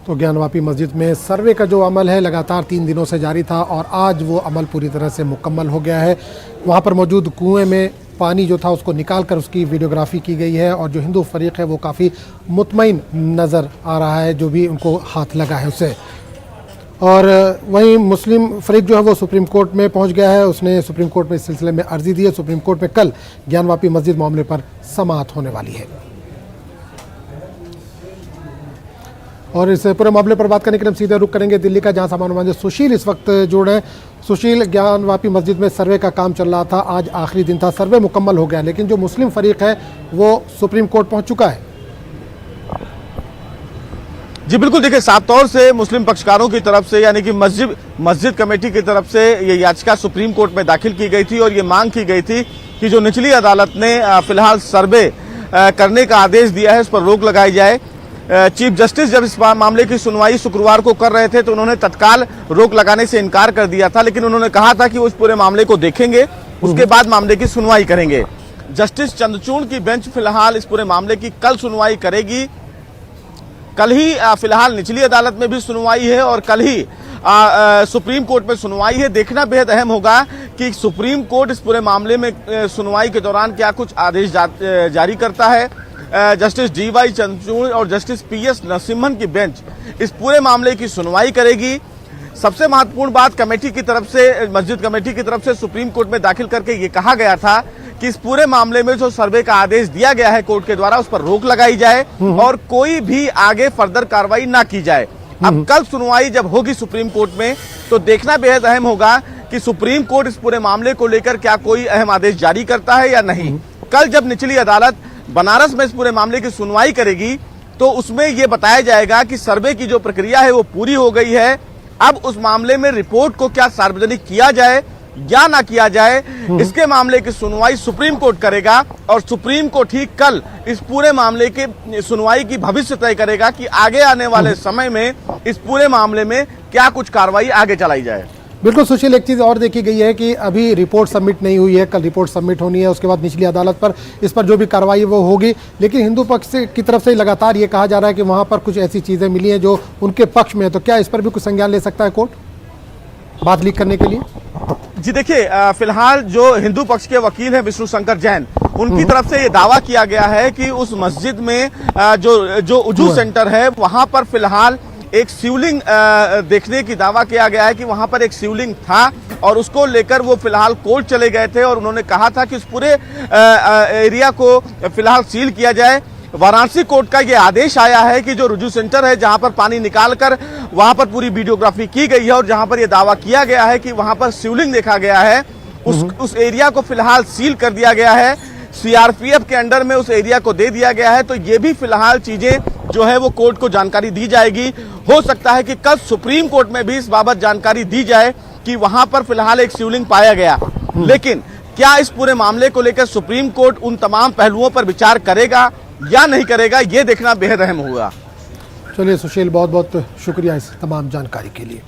तो ज्ञानवापी मस्जिद में सर्वे का जो अमल है लगातार 3 दिनों से जारी था और आज वो अमल पूरी तरह से मुकम्मल हो गया है। वहाँ पर मौजूद कुएं में पानी जो था उसको निकाल कर उसकी वीडियोग्राफी की गई है और जो हिंदू फरीक है वो काफ़ी मुतमईन नज़र आ रहा है जो भी उनको हाथ लगा है उससे। और वहीं मुस्लिम फरीक जो है वो सुप्रीम कोर्ट में पहुंच गया है। उसने सुप्रीम कोर्ट में इस सिलसिले में अर्जी दी है। सुप्रीम कोर्ट में कल ज्ञानवापी मस्जिद मामले पर समाअत होने वाली है। और इस पूरे मामले पर बात करने के लिए हम सीधे रुख करेंगे दिल्ली का, जहां सामान्य मानस सुशील इस वक्त जुड़ रहे हैं। सुशील, ज्ञानवापी मस्जिद में सर्वे का काम चल रहा था, आज आखिरी दिन था, सर्वे मुकम्मल हो गया, लेकिन जो मुस्लिम फरीक है वो सुप्रीम कोर्ट पहुंच चुका है। जी बिल्कुल, देखिए साफ तौर से मुस्लिम पक्षकारों की तरफ से यानी कि मस्जिद कमेटी की तरफ से ये याचिका सुप्रीम कोर्ट में दाखिल की गई थी और ये मांग की गई थी कि जो निचली अदालत ने फिलहाल सर्वे करने का आदेश दिया है उस पर रोक लगाई जाए। चीफ जस्टिस जब इस मामले की सुनवाई शुक्रवार को कर रहे थे तो उन्होंने तत्काल रोक लगाने से इनकार कर दिया था, लेकिन उन्होंने कहा था कि वो इस पूरे मामले को देखेंगे, उसके बाद मामले की सुनवाई करेंगे। जस्टिस चंद्रचूड़ की बेंच फिलहाल इस पूरे मामले की कल सुनवाई करेगी। कल ही फिलहाल निचली अदालत में भी सुनवाई है और कल ही सुप्रीम कोर्ट में सुनवाई है। देखना बेहद अहम होगा कि सुप्रीम कोर्ट इस पूरे मामले में सुनवाई के दौरान क्या कुछ आदेश जारी करता है। जस्टिस DY चंद्रचूड़ और जस्टिस PS नरसिम्हन की बेंच इस पूरे मामले की सुनवाई करेगी। सबसे महत्वपूर्ण बात कमेटी की तरफ से, मस्जिद कमेटी की तरफ से सुप्रीम कोर्ट में दाखिल करके ये कहा गया था कि इस पूरे मामले में जो सर्वे का आदेश दिया गया है कोर्ट के द्वारा उस पर रोक लगाई जाए और कोई भी आगे फर्दर कार्रवाई ना की जाए। अब कल सुनवाई जब होगी सुप्रीम कोर्ट में तो देखना बेहद अहम होगा कि सुप्रीम कोर्ट इस पूरे मामले को लेकर क्या कोई अहम आदेश जारी करता है या नहीं। कल जब निचली अदालत बनारस में इस पूरे मामले की सुनवाई करेगी तो उसमें यह बताया जाएगा कि सर्वे की जो प्रक्रिया है वो पूरी हो गई है। अब उस मामले में रिपोर्ट को क्या सार्वजनिक किया जाए या ना किया जाए, इसके मामले की सुनवाई सुप्रीम कोर्ट करेगा और सुप्रीम कोर्ट ही कल इस पूरे मामले के सुनवाई की भविष्य तय करेगा कि आगे आने वाले समय में इस पूरे मामले में क्या कुछ कार्रवाई आगे चलाई जाए। बिल्कुल सुशील, एक चीज़ और देखी गई है कि अभी रिपोर्ट सबमिट नहीं हुई है, कल रिपोर्ट सबमिट होनी है, उसके बाद निचली अदालत पर इस पर जो भी कार्रवाई वो होगी, लेकिन हिंदू पक्ष की तरफ से लगातार ये कहा जा रहा है कि वहाँ पर कुछ ऐसी चीज़ें मिली हैं जो उनके पक्ष में है, तो क्या इस पर भी कुछ संज्ञान ले सकता है कोर्ट बात लीक करने के लिए? जी देखिए, फिलहाल जो हिंदू पक्ष के वकील हैं विष्णु शंकर जैन, उनकी तरफ से ये दावा किया गया है कि उस मस्जिद में जो उजू सेंटर है वहां पर फिलहाल एक शिवलिंग देखने की दावा किया गया है कि वहां पर एक शिवलिंग था और उसको लेकर वो फिलहाल कोर्ट चले गए थे और उन्होंने कहा था कि उस पूरे एरिया को फिलहाल सील किया जाए। वाराणसी कोर्ट का ये आदेश आया है कि जो रुजू सेंटर है जहां पर पानी निकालकर वहां पर पूरी वीडियोग्राफी की गई है और जहां पर यह दावा किया गया है कि वहां पर शिवलिंग देखा गया है, उस एरिया को फिलहाल सील कर दिया गया है। CRPF के अंडर में उस एरिया को दे दिया गया है। तो ये भी फिलहाल चीजें जो है वो कोर्ट को जानकारी दी जाएगी। हो सकता है कि कल सुप्रीम कोर्ट में भी इस बाबत जानकारी दी जाए कि वहां पर फिलहाल एक शिवलिंग पाया गया, लेकिन क्या इस पूरे मामले को लेकर सुप्रीम कोर्ट उन तमाम पहलुओं पर विचार करेगा या नहीं करेगा, ये देखना बेहद अहम होगा। चलिए सुशील, बहुत बहुत शुक्रिया इस तमाम जानकारी के लिए।